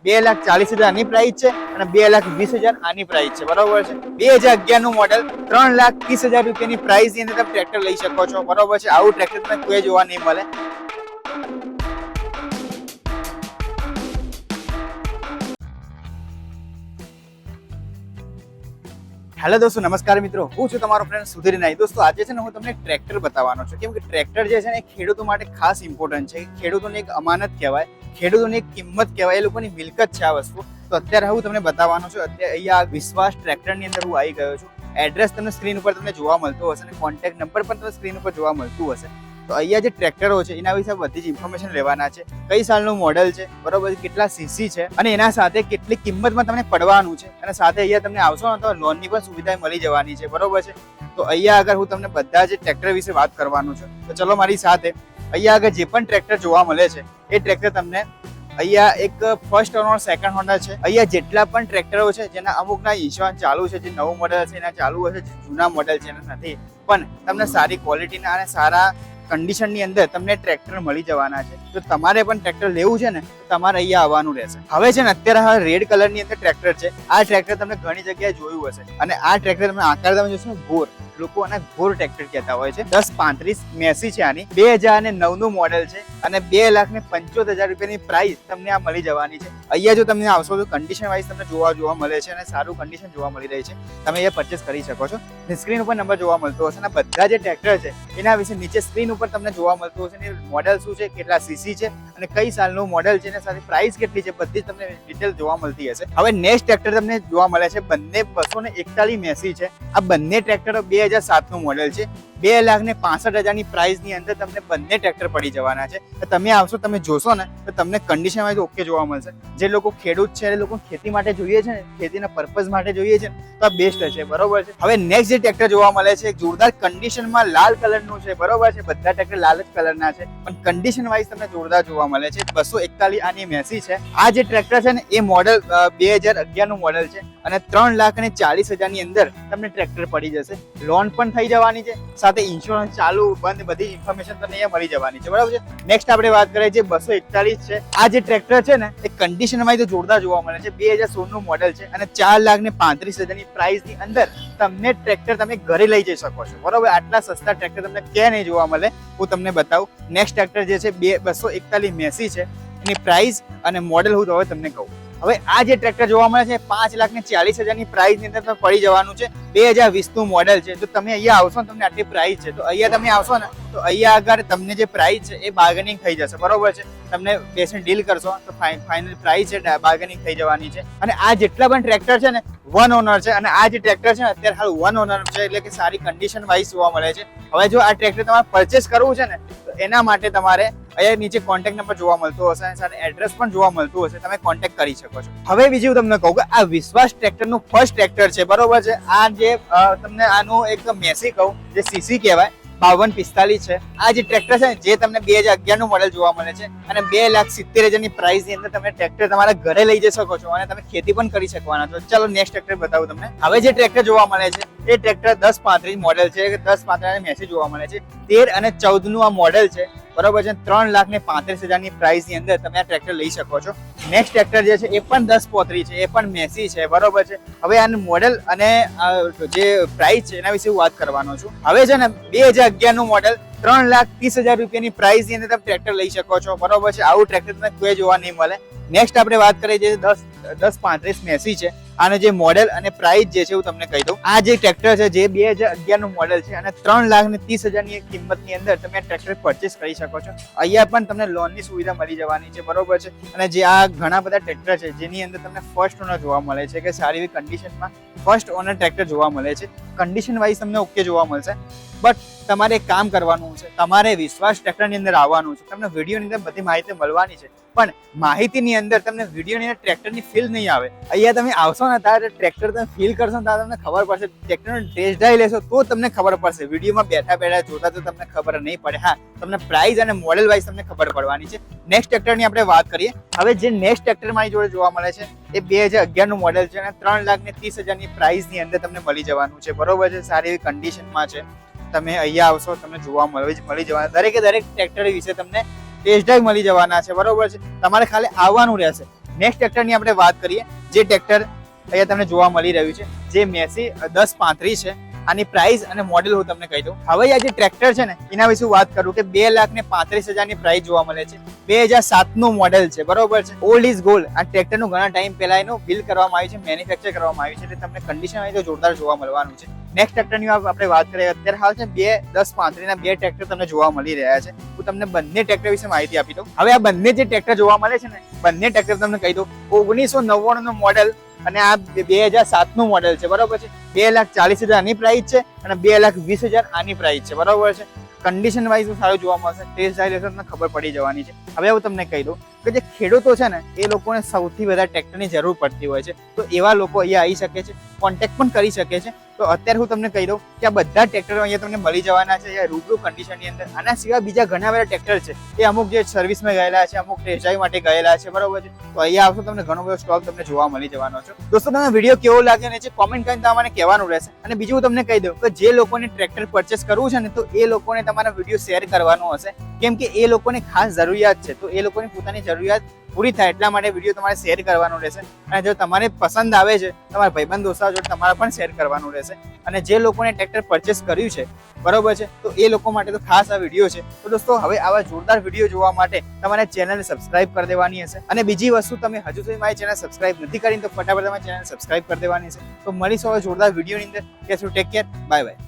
2,40,000 આની પ્રાઇસ છે અને 2,20,000 આની પ્રાઇસ છે, બરોબર છે. 2011 નું મોડેલ 3,30,000 રૂપિયાની પ્રાઇસ ની અંદર તમે ટ્રેક્ટર લઈ શકો છો, બરોબર છે. આવું ટ્રેક્ટર તમને કોઈ જોવા નહીં મળે. હેલો દોસ્તો, નમસ્કાર મિત્રો, હું છું તમારો ફ્રેન્ડ સુધીર નાઈ. દોસ્તો આજે છે ને હું તમને ટ્રેક્ટર બતાવવાનો છું, કેમ કે ટ્રેક્ટર જે છે ને એ ખેડૂતો માટે ખાસ ઇમ્પોર્ટન્ટ છે. ખેડૂતોની એક અમાનત કહેવાય, ખેડૂતોની એક કિંમત કહેવાય, એ લોકોની મિલકત છે આ વસ્તુ. તો અત્યારે હું તમને બતાવવાનો છું. અત્યારે અહીંયા વિશ્વાસ ટ્રેક્ટરની અંદર હું આવી ગયો છું. એડ્રેસ તમને સ્ક્રીન ઉપર તમને જોવા મળતો હશે અને કોન્ટેક્ટ નંબર પણ તમને સ્ક્રીન ઉપર જોવા મળતું હશે. તો અહીંયા જે ટ્રેક્ટરો છે એના વિશે બધી જ ઇન્ફોર્મેશન લેવાના છે. કઈ સાલનું મોડેલ છે, બરોબર, કેટલા સીસી છે અને એના સાથે કેટલી કિંમતમાં તમને પડવાનું છે. અને સાથે અહીંયા તમને આવશો ને તો લોનની પણ સુવિધા મળી જવાની છે, બરોબર છે. તો અહીંયા આગળ હું તમને બધા જ ટ્રેક્ટર વિશે વાત કરવાનું છે. તો ચલો મારી સાથે. અહીંયા આગળ જે પણ ટ્રેક્ટર જોવા મળે છે એ ટ્રેક્ટર તમને અહીંયા એક ફર્સ્ટ ઓનર, સેકન્ડ ઓનર છે. અહીંયા જેટલા પણ ટ્રેક્ટરો છે જેના અમુકના ઇન્સ્યોરન્સ ચાલુ છે, જે નવું મોડેલ છે એના ચાલુ હશે, જે જૂના મોડેલ છે એના નથી, પણ તમને સારી ક્વોલિટીના અને સારા કન્ડિશનની અંદર તમને ટ્રેક્ટર મળી જવાના છે. જો તમારે પણ ટ્રેક્ટર લેવું છે ને તો તમારે અહીંયા આવવાનું રહેશે. હવે છે ને અત્યારે રેડ કલરની અંદર ટ્રેક્ટર છે. આ ટ્રેક્ટર તમને ઘણી જગ્યાએ જોયું હશે અને આ ટ્રેક્ટર તમે આકાર તમે જોશો ને, ઘોર, લોકો આને ઘોર ટ્રેક્ટર કહેતા હોય છે. 1035 મેસી છે આની. 2009 નું મોડેલ છે અને 2,75,000 રૂપિયાની પ્રાઇસ તમને આ મળી જવાની છે. અહીંયા જો તમે આવશો તો કન્ડિશન વાઇઝ તમને જોવા મળે છે અને સારું કન્ડિશન જોવા મળી રહી છે. તમે અહીંયા પરચેસ કરી શકો છો. સ્ક્રીન ઉપર નંબર જોવા મળતો હશે અને બધા જે ટ્રેક્ટર છે એના વિશે નીચે સ્ક્રીન ઉપર તમને જોવા મળતું હશે. મોડેલ શું છે, કેટલા સીસી છે અને કઈ સાલનું મોડેલ છે અને સાથે પ્રાઇસ કેટલી છે, બધી જ તમને ડિટેલ જોવા મળતી હશે. હવે નેક્સ્ટ ટ્રેક્ટર તમને જોવા મળે છે. બંને 241 મેસી છે. આ બંને ટ્રેક્ટરો 2007 નું મોડેલ છે. 2,65,000 ની પ્રાઇસ ની અંદર તમને બંને ટ્રેક્ટર પડી જવાના છે. તમે આવશો, તમે જોશો ને તો તમને કન્ડિશન વાઇઝ ઓકે જોવા મળશે. જે લોકો ખેડૂત છે, એ લોકો ખેતી માટે જોઈએ છે ને, ખેતીના પર્પઝ માટે જોઈએ છે તો આ બેસ્ટ છે, બરોબર છે. હવે નેક્સ્ટ જે ટ્રેક્ટર જોવા મળે છે જોરદાર કન્ડિશનમાં લાલ કલરનું છે, બરોબર છે. બધા ટ્રેક્ટર લાલ જ કલરના છે પણ કન્ડિશન વાઇઝ તમને જોરદાર જોવા મળે છે. 241 આની મેસી છે. આ જે ટ્રેક્ટર છે ને એ મોડેલ 2011 નું મોડેલ છે અને 3,40,000 ની અંદર તમને ટ્રેક્ટર પડી જશે. લોન પણ થઈ જવાની છે, સાથે ઇન્સ્યોરન્સ ચાલુ બંધ બધી ઇન્ફોર્મેશન તમને અહીંયા મળી જવાની છે, બરાબર છે. નેક્સ્ટ આપણે વાત કરીએ જે 241 છે. આ જે ટ્રેક્ટર છે ને એ કન્ડિશનમાં તો જોરદાર જોવા મળે છે. 2016 નું મોડેલ છે અને 4,35,000 ની પ્રાઇસ ની અંદર તમને ટ્રેક્ટર તમે ઘરે લઈ જઈ શકો છો, બરોબર. આટલા સસ્તા ટ્રેક્ટર તમને ક્યાં નહીં જોવા મળે, હું તમને બતાવું. નેક્સ્ટ ટ્રેક્ટર જે છે 241 મેસી છે. એની પ્રાઇસ અને મોડેલ હું હવે તમને કહું. હવે આ જે ટ્રેક્ટર જોવા મળે છે 5,40,000 ની પ્રાઇસ ની અંદર પડી જવાનું છે. 2020 નું મોડેલ છે. તો તમે અહીંયા આવશો ને તમને આટલી પ્રાઇસ છે, તો અહીંયા તમે આવશો ને તો અહીંયા આગળ તમને જે પ્રાઇસ છે એ બાર્ગેનિંગ થઈ જશે, બરોબર છે. તમને બેસીને ડીલ કરશો તો ફાઇનલ પ્રાઇસ છે બાર્ગેનિંગ થઈ જવાની છે. અને આ જેટલા પણ ટ્રેક્ટર છે ને 1 ઓનર છે અને આ જે ટ્રેક્ટર છે ને અત્યારે હાલ 1 ઓનર છે, એટલે કે સારી કન્ડિશન વાઇઝ જોવા મળે છે. હવે જો આ ટ્રેક્ટર તમારે પરચેસ કરવું છે ને તો એના માટે તમારે અહીંયા નીચે કોન્ટેક્ટ નંબર જોવા મળતો હશે અને સાથે એડ્રેસ પણ જોવા મળતું હશે, તમે કોન્ટેક્ટ કરી શકો છો. હવે બીજું તમને કહું કે આ વિશ્વાસ ટ્રેક્ટરનું ફર્સ્ટ ટ્રેક્ટર છે, બરોબર છે. આ જે તમને આનું એક મેસી કહું, જે સીસી કહેવાય, 5245 છે. આ જે ટ્રેક્ટર છે જે તમને 2011 નું મોડેલ જોવા મળે છે અને 2,70,000 ની પ્રાઇસ ની અંદર તમે ટ્રેક્ટર તમારા ઘરે લઈ જઈ શકો છો અને તમે ખેતી પણ કરી શકવાના છો. ચાલો નેક્સ્ટ ટ્રેક્ટર બતાવું તમને. હવે જે ટ્રેક્ટર જોવા મળે છે એ ટ્રેક્ટર 1035 મોડેલ છે. 1035 મેસી જોવા મળે છે. 13 અને 14 નું આ મોડેલ છે, બરોબર છે. 3,35,000 ની પ્રાઇસ ની અંદર તમે આ ટ્રેક્ટર લઈ શકો છો. નેક્સ્ટ ટ્રેક્ટર જે છે એ પણ 1035 છે, એ પણ મેસી છે, બરોબર છે. હવે આનું મોડેલ અને જે પ્રાઇસ છે એના વિશે હું વાત કરવાનો છું. હવે છે ને 2011 નું મોડેલ 3,30,000 રૂપિયાની પ્રાઇસ ની અંદર તમે ટ્રેક્ટર લઈ શકો છો, બરોબર છે. આવું ટ્રેક્ટર તમને કોઈ જોવા નહીં મળે. નેક્સ્ટ આપણે વાત કરીએ જે 1035 મેસી છે. આનો જે મોડેલ અને પ્રાઇસ જે છે હું તમને કહી દઉં. આ જે ટ્રેક્ટર છે જે 2011 નું મોડેલ છે અને 3,30,000 ની કિંમતની અંદર તમે ટ્રેક્ટર પરચેસ કરી શકો છો. અહીંયા પણ તમને લોનની સુવિધા મળી જવાની છે, બરોબર છે. અને જે આ ઘણા બધા ટ્રેક્ટર છે જેની અંદર તમને ફર્સ્ટ ઓનર જોવા મળે છે, કે સારી એવી કન્ડિશનમાં ફર્સ્ટ ઓનર ટ્રેક્ટર જોવા મળે છે. કન્ડિશન વાઇઝ તમને ઓકે જોવા મળશે. બટ તમારે એક કામ કરવાનું છે, તમારે વિશ્વાસ ટ્રેક્ટરની અંદર આવવાનું છે. તમને વિડીયોની અંદર બધી માહિતી મળવાની છે પણ માહિતીની અંદર તમને વિડીયોની અંદર ટ્રેક્ટરની ફીલ નહીં આવે. અહીંયા તમે આવશો ને ત્યારે ટ્રેક્ટર તમે ફીલ કરશો ને ત્યારે તમને ખબર પડશે. ટ્રેક્ટરનો ટેસ્ટ ડ્રાઈવ લેશો તો તમને ખબર પડશે. વિડીયોમાં બેઠા બેઠા જોતા તો તમને ખબર નહીં પડે. હા, તમને પ્રાઇસ અને મોડેલ વાઇઝ તમને ખબર પડવાની છે. નેક્સ્ટ ટ્રેક્ટરની આપણે વાત કરીએ. હવે જે નેક્સ્ટ ટ્રેક્ટર મારી જોડે જોવા મળે છે એ 2011 નું મોડેલ છે અને 3,30,000 ની પ્રાઇસ ની અંદર તમને મળી જવાનું છે, બરોબર છે. સારી એવી કન્ડિશનમાં છે. તમે અહીંયા આવશો તમને જોવા મળી જવાના. દરેકે દરેક ટ્રેક્ટર વિશે તમને ટેસ્ટ ડ્રાઈવ મળી જવાના છે, બરોબર છે. તમારે ખાલી આવવાનું રહેશે. નેક્સ્ટ ટ્રેક્ટરની આપણે વાત કરીએ, જે ટ્રેક્ટર અહીંયા તમને જોવા મળી રહ્યું છે, જે મેસી 1035 છે. આની પ્રાઇસ અને મોડેલ હું તમને કહી દઉં. હવે આ જે ટ્રેક્ટર છે ને એના વિશે વાત કરું કે 2,35,000 પ્રાઇસ જોવા મળે છે. 2007 નું મોડેલ છે, બરોબર છે. Old is gold. આ ટ્રેક્ટરનું ઘણા ટાઈમ પહેલા એનું બિલ્ડ કરવામાં આવ્યું છે, મેન્યુફેક્ચર કરવામાં આવ્યું છે, એટલે તમને કન્ડિશન આવી તો જોરદાર જોવા મળવાનું છે. નેક્સ્ટ ટ્રેક્ટરની આપણે વાત કરીએ, અત્યારે હાલ છે 1035 ના 2 ટ્રેક્ટર તમને જોવા મળી રહ્યા છે. હું તમને બંને ટ્રેક્ટર વિશે માહિતી આપી દઉં. હવે આ બંને જે ટ્રેક્ટર જોવા મળે છે ને, બંને ટ્રેક્ટર તમને કહી દઉં 1999 નું મોડેલ અને આ 2007 નું મોડેલ છે, બરોબર છે. 2,40,000 આની પ્રાઇસ છે અને 2,20,000 આની પ્રાઇસ છે, બરોબર છે. કન્ડિશન વાઇઝ સારું જોવા મળશે, ટેસ્ટ ડ્રાઈવ તમને ખબર પડી જવાની છે. હવે હું તમને કહી દઉં કે જે ખેડૂતો છે ને એ લોકોને સૌથી વધારે ટ્રેક્ટરની જરૂર પડતી હોય છે, તો એવા લોકો અહીંયા આવી શકે છે, કોન્ટેક્ટ પણ કરી શકે છે. તો અત્યારે હું તમને કહી દઉં કે આ બધા ટ્રેક્ટરો અહીંયા તમને મળી જવાના છે રૂબરૂ કન્ડિશનની અંદર. આના સિવાય બીજા ઘણા બધા ટ્રેક્ટર છે, એ અમુક જે સર્વિસમાં ગયેલા છે, અમુક ટેસ્ટ ડ્રાઈવ માટે ગયેલા છે, બરોબર છે. તો અહીંયા આવશો તમને ઘણો બધો સ્ટોક તમને જોવા મળી જવાનો છે. દોસ્તો, તમને વિડીયો કેવો લાગે ને કોમેન્ટ કરીને તમારે કહેવાનું રહેશે. અને બીજું હું તમને કહી દઉં કે જે લોકોને ટ્રેક્ટર પરચેસ કરવું છે ને, તો એ લોકોને તમારા વિડીયો શેર કરવાનો હશે, કેમ કે એ લોકોને ખાસ જરૂરિયાત છે. તો એ લોકોની પોતાની જરૂરિયાત પૂરી થાય એટલા માટે વિડીયો તમારે શેર કરવાનો રહેશે. અને જો તમારે પસંદ આવે છે, તમારા ભાઈબંધ દોસ્તારો જોડે તમારે પણ શેર કરવાનું રહેશે. અને જે લોકોને ટ્રેક્ટર પરચેસ કર્યું છે, બરોબર છે, તો એ લોકો માટે તો ખાસ આ વિડીયો છે. તો દોસ્તો, હવે આવા જોરદાર વિડીયો જોવા માટે તમારે ચેનલને સબસ્ક્રાઇબ કરી દેવાની હશે. અને બીજી વસ્તુ, તમે હજુ સુધી મારી ચેનલ સબસ્ક્રાઇબ નથી કરી તો ફટાફટ તમારી ચેનલ સબસ્ક્રાઇબ કરી દેવાની છે. તો મળીશું હવે જોરદાર વિડીયોની અંદર. Take care, bye bye.